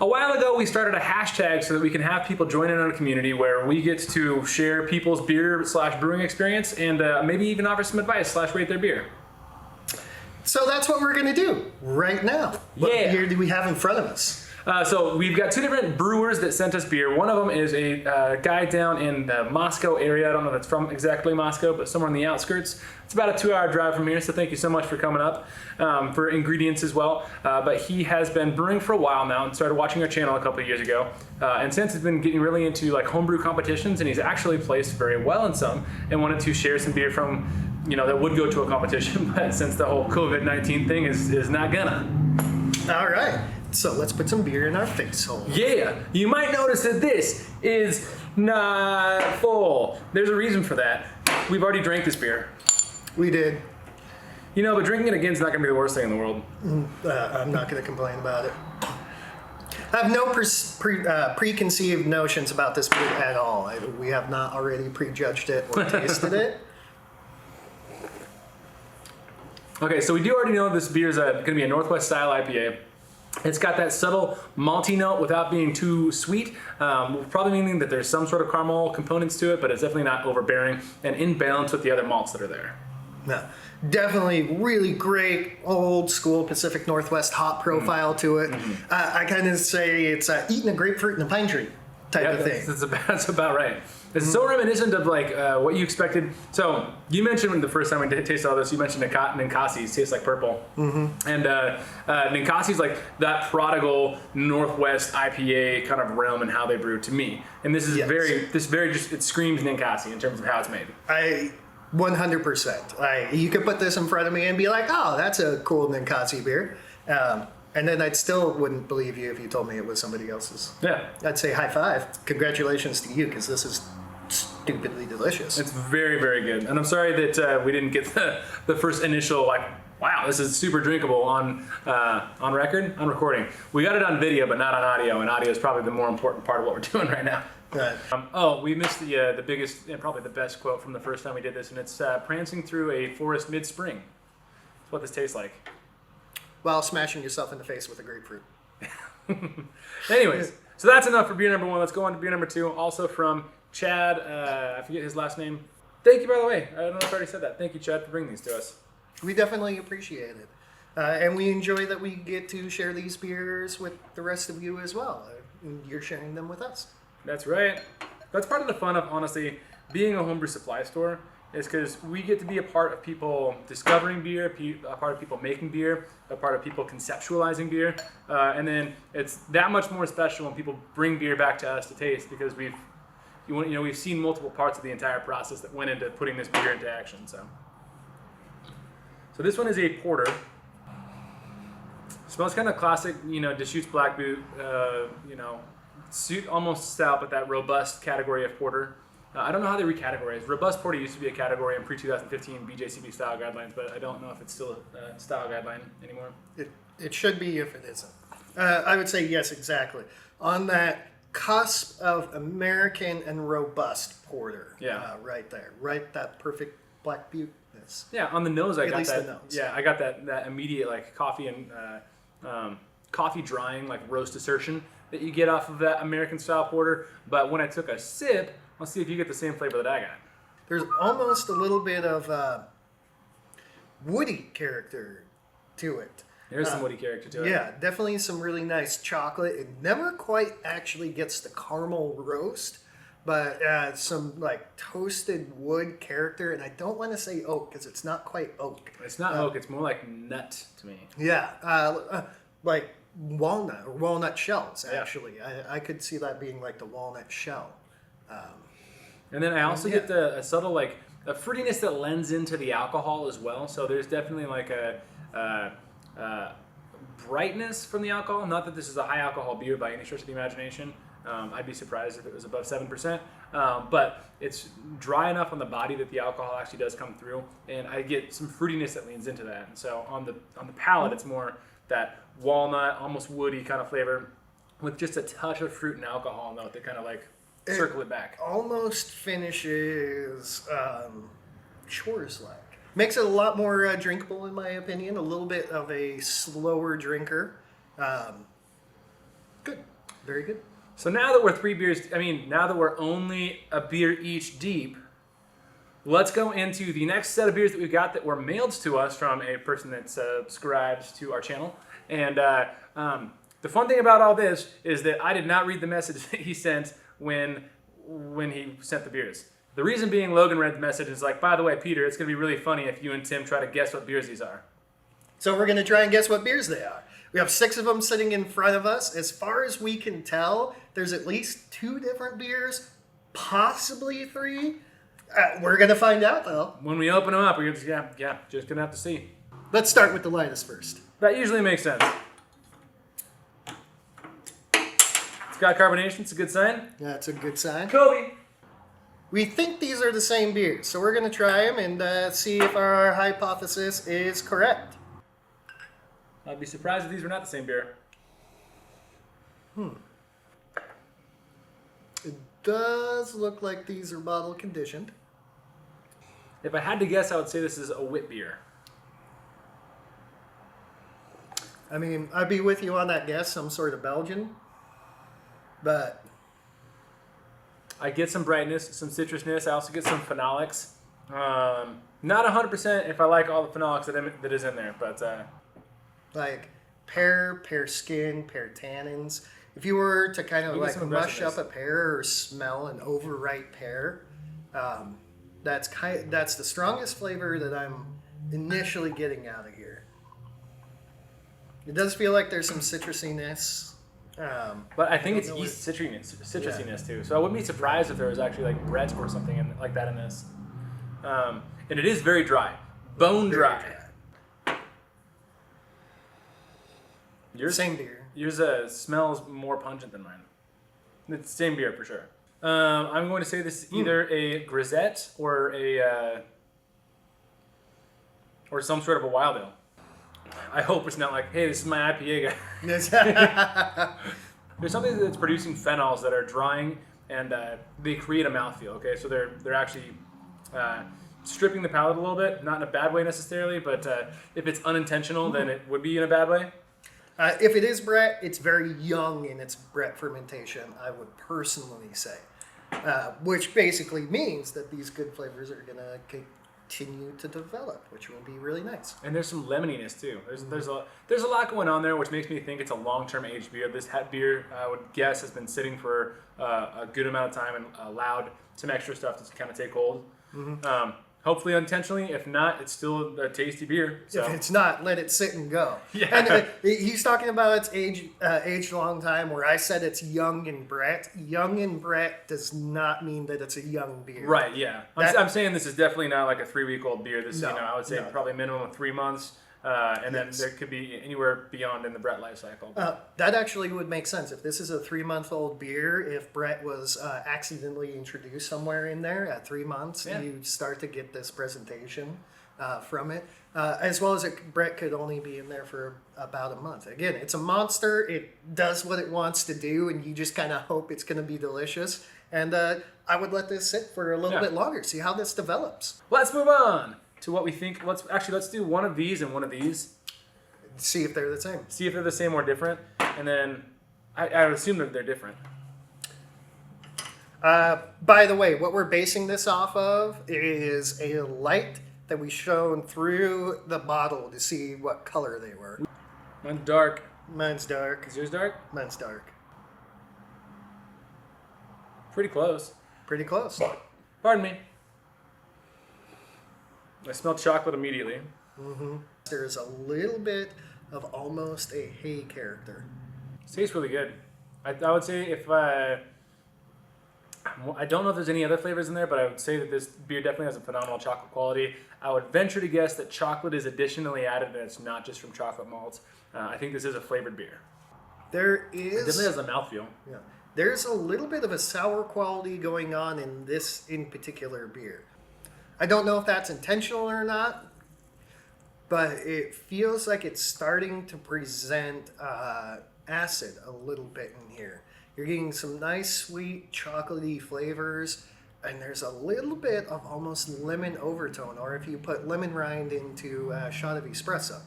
A while ago, we started a hashtag so that we can have people join in on a community where we get to share people's beer/brewing experience and maybe even offer some advice/rate their beer. So that's what we're going to do right now. What beer do we have in front of us? So we've got two different brewers that sent us beer. One of them is a guy down in the Moscow area. I don't know if it's from exactly Moscow, but somewhere on the outskirts. It's about a 2-hour drive from here, so thank you so much for coming up for ingredients as well. But he has been brewing for a while now and started watching our channel a couple of years ago. And since he's been getting really into like homebrew competitions, and he's actually placed very well in some, and wanted to share some beer from, that would go to a competition, but since the whole COVID-19 thing is not gonna. All right. So let's put some beer in our face hole. Yeah, you might notice that this is not full. There's a reason for that. We've already drank this beer. We did. But drinking it again is not going to be the worst thing in the world. I'm not going to complain about it. I have no preconceived notions about this beer at all. We have not already prejudged it or tasted it. Okay, so we do already know this beer is going to be a Northwest style IPA. It's got that subtle malty note without being too sweet, probably meaning that there's some sort of caramel components to it, but it's definitely not overbearing and in balance with the other malts that are there. No, definitely really great old school Pacific Northwest hop profile to it. Mm-hmm. I kind of say it's eating a grapefruit in a pine tree type of thing. That's about right. It's so reminiscent of like what you expected. So you mentioned when the first time we tasted all this, you mentioned Ninkasi's tastes like purple. Mm-hmm. And Ninkasi's like that prodigal Northwest IPA kind of realm and how they brew to me. And this is it screams Ninkasi in terms of how it's made. 100%. You could put this in front of me and be like, oh, that's a cool Ninkasi beer. And then I still wouldn't believe you if you told me it was somebody else's. Yeah. I'd say high five. Congratulations to you, because this is stupidly delicious. It's very, very good. And I'm sorry that we didn't get the first initial, like, wow, this is super drinkable on recording. We got it on video, but not on audio, and audio is probably the more important part of what we're doing right now. Right. We missed the biggest and probably the best quote from the first time we did this, and it's prancing through a forest mid-spring. That's what this tastes like. While smashing yourself in the face with a grapefruit. Anyways, so that's enough for beer number 1. Let's go on to beer number 2, also from Chad. I forget his last name. Thank you, by the way. I don't know if I already said that. Thank you, Chad, for bringing these to us. We definitely appreciate it. And we enjoy that we get to share these beers with the rest of you as well. You're sharing them with us. That's right. That's part of the fun of, honestly, being a homebrew supply store, is because we get to be a part of people discovering beer, a part of people making beer, a part of people conceptualizing beer, and then it's that much more special when people bring beer back to us to taste, because we've seen multiple parts of the entire process that went into putting this beer into action. So this one is a porter. Smells kind of classic, Deschutes Black Boot, suit almost stout, but that robust category of porter. I don't know how they recategorize. Robust porter used to be a category in pre-2015 BJCP style guidelines, but I don't know if it's still a style guideline anymore. It should be if it isn't. I would say yes, exactly. On that cusp of American and robust porter. Yeah. Right there. Right, that perfect Black Butte-ness. Yeah, on the nose I got that. The nose. Yeah, I got that immediate like coffee and coffee drying like roast assertion that you get off of that American style porter. But when I took a sip, let's see if you get the same flavor that I got. There's almost a little bit of woody character to it. There's some woody character to it. Yeah, definitely some really nice chocolate. It never quite actually gets the caramel roast, but some like toasted wood character. And I don't want to say oak because it's not quite oak. It's not oak. It's more like nut to me. Yeah, like walnut or walnut shells, actually. Yeah. I could see that being like the walnut shell. And then I also get a subtle like a fruitiness that lends into the alcohol as well. So there's definitely like a brightness from the alcohol. Not that this is a high alcohol beer by any stretch of the imagination. I'd be surprised if it was above 7%. But it's dry enough on the body that the alcohol actually does come through, and I get some fruitiness that leans into that. And so on the palate, it's more that walnut, almost woody kind of flavor, with just a touch of fruit and alcohol note that kind of like circle it back. Almost finishes Schwarz-like. Makes it a lot more drinkable, in my opinion. A little bit of a slower drinker. Good. Very good. So now that we're now that we're only a beer each deep, let's go into the next set of beers that we've got that were mailed to us from a person that subscribes to our channel. And the fun thing about all this is that I did not read the message that he sent when he sent the beers. The reason being, Logan read the message and is like, by the way, Peter, it's going to be really funny if you and Tim try to guess what beers these are. So we're going to try and guess what beers they are. We have 6 of them sitting in front of us. As far as we can tell, there's at least 2 different beers, possibly 3. We're going to find out, though. When we open them up, we're just going to have to see. Let's start with the lightest first. That usually makes sense. It's got carbonation. It's a good sign. That's a good sign. Kobe. We think these are the same beers, so we're going to try them and see if our hypothesis is correct. I'd be surprised if these were not the same beer. It does look like these are bottle conditioned. If I had to guess, I would say this is a wit beer. I mean, I'd be with you on that guess, some sort of Belgian. But I get some brightness, some citrusness. I also get some phenolics. Not 100% if I like all the phenolics that is in there, but like pear skin, pear tannins. If you were to kind of You get like some mush aggressiveness. up a pear or smell an overripe pear, that's the strongest flavor that I'm initially getting out of here. It does feel like there's some citrusiness. but I think it's don't know yeast citrusiness too. So I wouldn't be surprised if there was actually like Brett or something like that in this. And it is very dry, bone dry. Same beer. Yours smells more pungent than mine. It's the same beer for sure. I'm going to say this is either a grisette or or some sort of a wild ale. I hope it's not like, hey, this is my IPA guy. There's something that's producing phenols that are drying and they create a mouthfeel. Okay, so they're actually stripping the palate a little bit, not in a bad way necessarily, but if it's unintentional, then it would be in a bad way. If it is Brett, it's very young in its Brett fermentation, I would personally say. Which basically means that these good flavors are going to continue to develop, which will be really nice. And there's some lemoniness too. There's a lot going on there, which makes me think it's a long-term aged beer. This beer, I would guess, has been sitting for a good amount of time and allowed some extra stuff to kind of take hold. Hopefully unintentionally. If not, it's still a tasty beer. So. If it's not, let it sit and go. Yeah. And he's talking about its aged a long time, where I said it's young and Brett. Young and Brett does not mean that it's a young beer. Right, yeah. I'm saying this is definitely not like a 3-week-old beer. This, No, I would say probably minimum of 3 months. And then there could be anywhere beyond in the Brett life cycle. That actually would make sense. If this is a 3-month-old beer, if Brett was accidentally introduced somewhere in there at 3 months, you start to get this presentation from it. As well as Brett could only be in there for about a month. Again, it's a monster. It does what it wants to do, and you just kind of hope it's going to be delicious. And I would let this sit for a little bit longer, see how this develops. Let's move on to what we think. Let's do one of these and one of these. See if they're the same. See if they're the same or different. And then I would assume that they're different. By the way, what we're basing this off of is a light that we shone through the bottle to see what color they were. Mine's dark. Mine's dark. Is yours dark? Mine's dark. Pretty close. Pretty close. Pardon me. I smell chocolate immediately. There's a little bit of almost a hay character. It tastes really good. I would say if I don't know if there's any other flavors in there, but I would say that this beer definitely has a phenomenal chocolate quality. I would venture to guess that chocolate is additionally added and it's not just from chocolate malts. I think this is a flavored beer. There It is... definitely has a mouthfeel. Yeah. There's a little bit of a sour quality going on in this in particular beer. I don't know if that's intentional or not, but it feels like it's starting to present acid a little bit in here. You're getting some nice, sweet, chocolatey flavors, and there's a little bit of almost lemon overtone, or if you put lemon rind into a shot of espresso.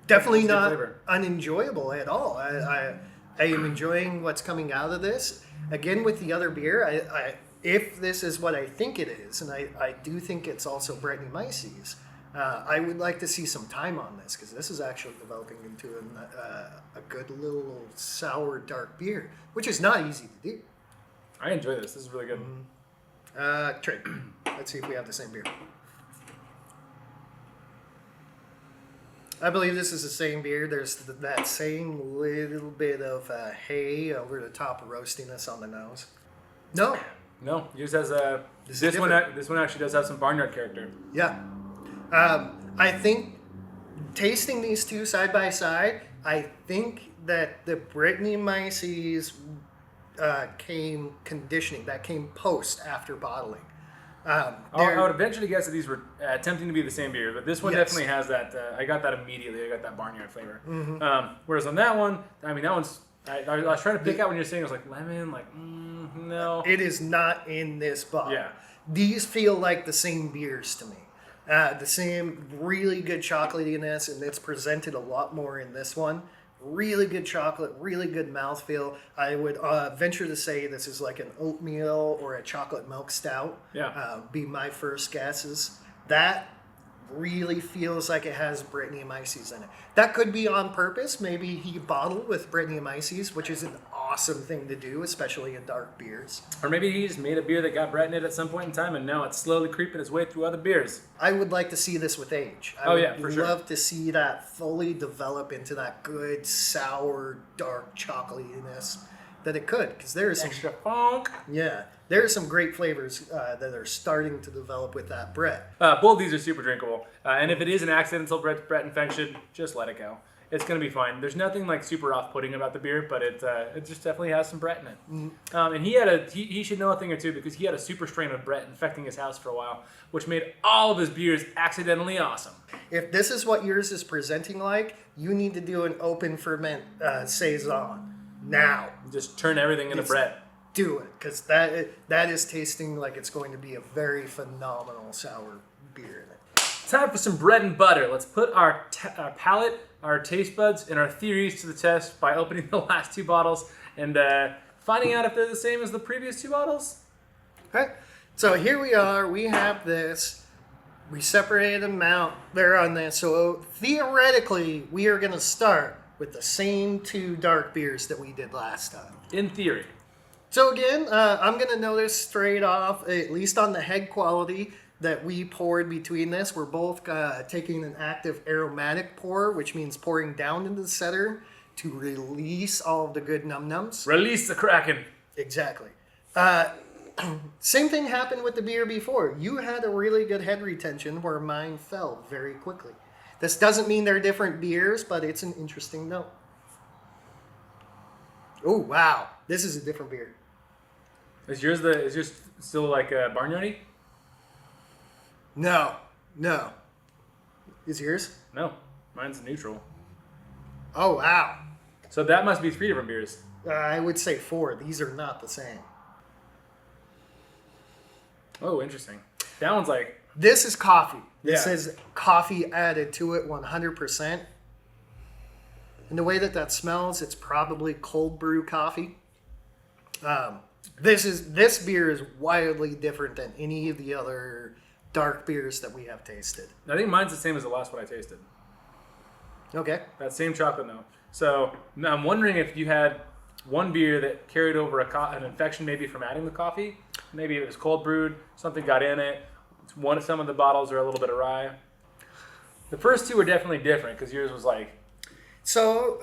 Definitely It's a good not flavor. unenjoyable at all. I am enjoying what's coming out of this. Again, with the other beer, if this is what I think it is, and I do think it's also Brettanomyces, I would like to see some time on this because this is actually developing into a good little sour dark beer, which is not easy to do. I enjoy this. This is really good. Trade. Let's see if we have the same beer. I believe this is the same beer. There's that same little bit of hay over the top of roastiness on the nose. No. No, yours has a. This is This one. different. This one actually does have some barnyard character. Yeah. I think tasting these two side by side, I think that the Brettanomyces came conditioning. That came post after bottling. I would eventually guess that these were attempting to be the same beer, but this one Yes. definitely has that. I got that immediately. I got that barnyard flavor. Whereas on that one, I mean, that one's. I was trying to pick out when you're saying it was like lemon, like no. It is not in this bottle. Yeah. These feel like the same beers to me. The same really good chocolatiness, and it's presented a lot more in this one. Really good chocolate, really good mouthfeel. I would venture to say this is like an oatmeal or a chocolate milk stout. Yeah. Be my first guesses. That really feels like it has Brettanomyces in it. That could be on purpose. Maybe he bottled with Brettanomyces, which is an awesome thing to do, especially in dark beers. Or maybe he just made a beer that got Brett in it at some point in time, and now it's slowly creeping its way through other beers. I would like to see this with age. I Oh, would yeah, for sure. love to see that fully develop into that good, sour, dark chocolatiness that it could. Because there is some, Extra funk. there are some great flavors that are starting to develop with that Brett. Both of these are super drinkable, and if it is an accidental Brett infection, just let it go. It's gonna be fine. There's nothing like super off-putting about the beer, but it just definitely has some Brett in it. And he should know a thing or two because he had a super strain of Brett infecting his house for a while, which made all of his beers accidentally awesome. If this is what yours is presenting like, you need to do an open ferment saison now. Just turn everything into Brett. Do it, because that is tasting like it's going to be a very phenomenal sour beer in it. Time for some bread and butter. Let's put our palate, our taste buds, and our theories to the test by opening the last two bottles and finding out if they're the same as the previous two bottles. All right, so here we are. We have this. We separated them out there on this. So theoretically, we are going to start with the same two dark beers that we did last time. In theory. So again, I'm going to notice straight off, at least on the head quality, that we poured between this. We're both taking an active aromatic pour, which means pouring down into the center to release all of the good num-nums. Release the Kraken. Exactly. Same thing happened with the beer before. You had a really good head retention where mine fell very quickly. This doesn't mean they're different beers, but it's an interesting note. Oh, wow. This is a different beer. Is yours still like barnyardy? No. Is yours? No, mine's neutral. Oh, wow. So that must be three different beers. I would say 4. These are not the same. Oh, interesting. That one's like This is coffee. This Yeah. is coffee added to it 100%. And the way that smells, it's probably cold brew coffee. This beer is wildly different than any of the other dark beers that we have tasted. I think mine's the same as the last one I tasted. Okay. That same chocolate note. So now I'm wondering if you had one beer that carried over an infection maybe from adding the coffee. Maybe it was cold brewed, something got in it. Some of the bottles are a little bit awry. The first two are definitely different because yours was like. So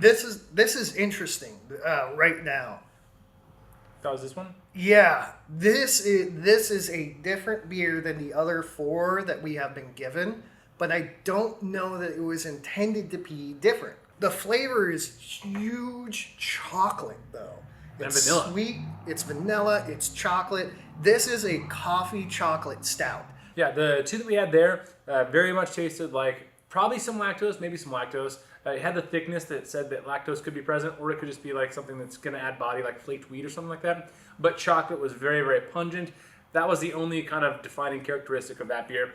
this is interesting right now. That was this one? Yeah, this is a different beer than the other 4 that we have been given, but I don't know that it was intended to be different. The flavor is huge chocolate, though. It's vanilla. Sweet, it's vanilla, it's chocolate. This is a coffee chocolate stout. Yeah, the two that we had there very much tasted like probably some lactose, maybe some lactose. It had the thickness that said that lactose could be present, or it could just be like something that's going to add body, like flaked wheat or something like that. But chocolate was very, very pungent. That was the only kind of defining characteristic of that beer.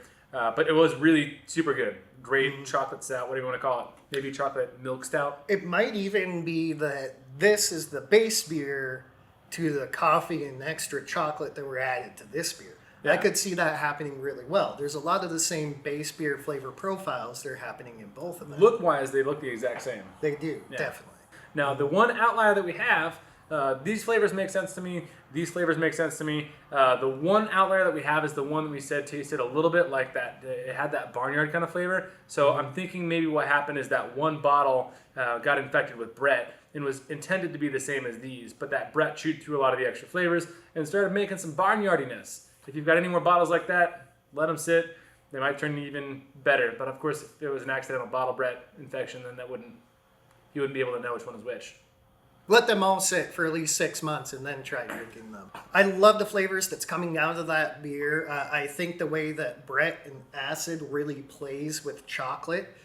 But it was really super good. Great chocolate stout. What do you want to call it? Maybe chocolate milk stout? It might even be that this is the base beer to the coffee and extra chocolate that were added to this beer. Yeah. I could see that happening really well. There's a lot of the same base beer flavor profiles that are happening in both of them. Look-wise, they look the exact same. They do, Yeah. definitely. Now, the one outlier that we have, these flavors make sense to me. These flavors make sense to me. The one outlier that we have is the one that we said tasted a little bit like that. It had that barnyard kind of flavor. So I'm thinking maybe what happened is that one bottle got infected with Brett and was intended to be the same as these. But that Brett chewed through a lot of the extra flavors and started making some barnyardiness. If you've got any more bottles like that, let them sit. They might turn even better. But of course, if it was an accidental bottle Brett infection, then you wouldn't be able to know which one is which. Let them all sit for at least 6 months and then try drinking them. I love the flavors that's coming out of that beer. I think the way that Brett and acid really plays with chocolate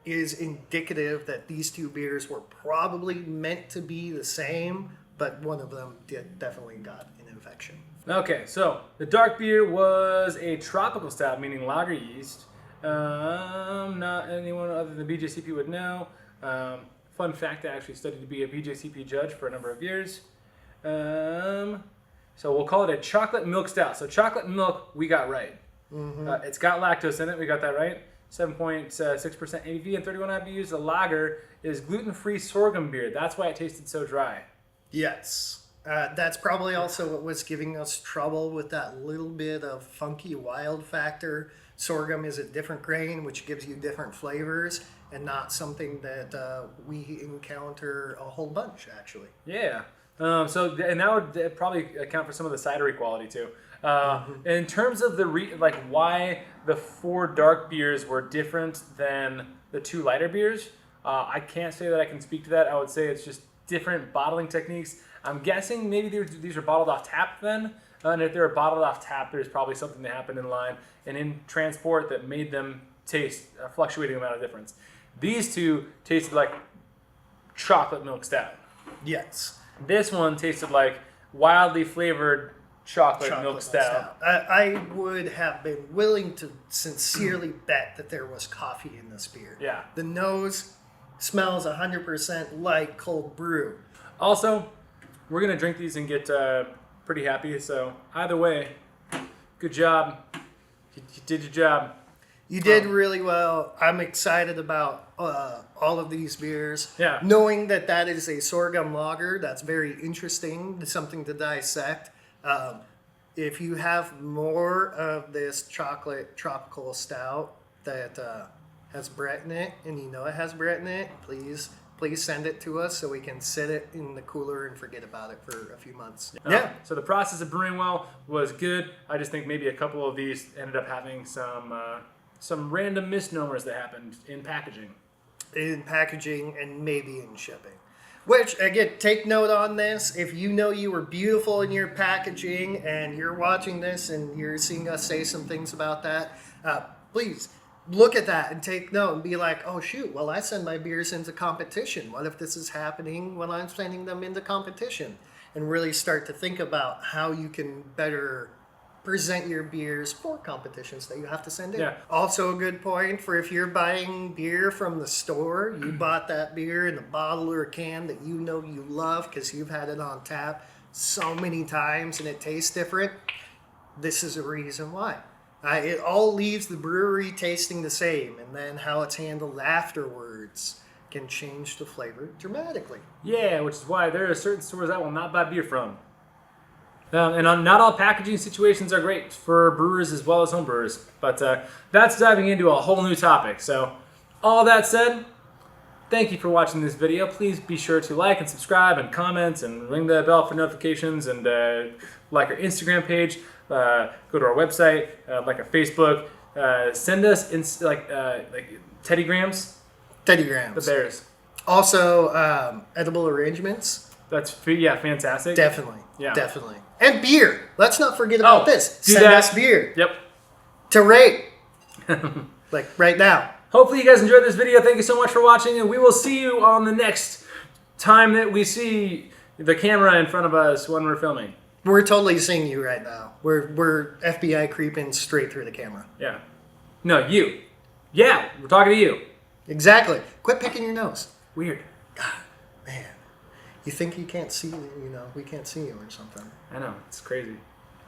is indicative that these two beers were probably meant to be the same, but one of them definitely got an infection. Okay, so the dark beer was a tropical stout, meaning lager yeast. Not anyone other than the BJCP would know. Fun fact, I actually studied to be a BJCP judge for a number of years. So we'll call it a chocolate milk stout. So chocolate milk, we got right. It's got lactose in it. We got that right. 7.6% ABV and 31 IBUs. The lager is gluten-free sorghum beer. That's why it tasted so dry. Yes. That's probably also what was giving us trouble with that little bit of funky wild factor. Sorghum is a different grain, which gives you different flavors, and not something that we encounter a whole bunch, actually. Yeah. And that would probably account for some of the cidery quality too. In terms of the why the 4 dark beers were different than the 2 lighter beers, I can't say that I can speak to that. I would say it's just different bottling techniques. I'm guessing maybe these are bottled off tap then, and if they're bottled off tap, there's probably something that happened in line and in transport that made them taste a fluctuating amount of difference. These two tasted like chocolate milk stout. Yes. This one tasted like wildly flavored chocolate milk stout. I would have been willing to sincerely bet that there was coffee in this beer. Yeah. The nose smells 100% like cold brew. Also, we're going to drink these and get pretty happy. So either way, good job. You did your job. You did really well. I'm excited about all of these beers. Yeah. Knowing that that is a sorghum lager, that's very interesting. It's something to dissect. If you have more of this chocolate tropical stout that has Brett in it, and you know it has Brett in it, please send it to us so we can sit it in the cooler and forget about it for a few months. Yeah. So the process of brewing well was good. I just think maybe a couple of these ended up having some random misnomers that happened in packaging. In packaging and maybe in shipping. Which, again, take note on this. If you know you were beautiful in your packaging and you're watching this and you're seeing us say some things about that, please look at that and take note and be like, oh, shoot, well, I send my beers into competition. What if this is happening when I'm sending them into competition? And really start to think about how you can better present your beers for competitions that you have to send in. Yeah. Also a good point for if you're buying beer from the store, you bought that beer in a bottle or a can that you know you love because you've had it on tap so many times and it tastes different. This is a reason why. It all leaves the brewery tasting the same, and then how it's handled afterwards can change the flavor dramatically. Yeah, which is why there are certain stores I will not buy beer from. Not all packaging situations are great for brewers as well as home brewers. But that's diving into a whole new topic. So all that said, thank you for watching this video. Please be sure to like and subscribe and comment and ring the bell for notifications and like our Instagram page. Go to our website, like our Facebook. Send us teddygrams. Teddygrams. The bears. Also, edible arrangements. That's fantastic. Definitely. Yeah. Definitely. And beer. Let's not forget about this. Do Send that. us beer. Yep. To rate. Like right now. Hopefully you guys enjoyed this video. Thank you so much for watching, and we will see you on the next time that we see the camera in front of us when we're filming. We're totally seeing you right now. We're FBI creeping straight through the camera. Yeah. No, you. Yeah, we're talking to you. Exactly. Quit picking your nose. Weird. Man, you think you can't see, we can't see you or something. I know, it's crazy.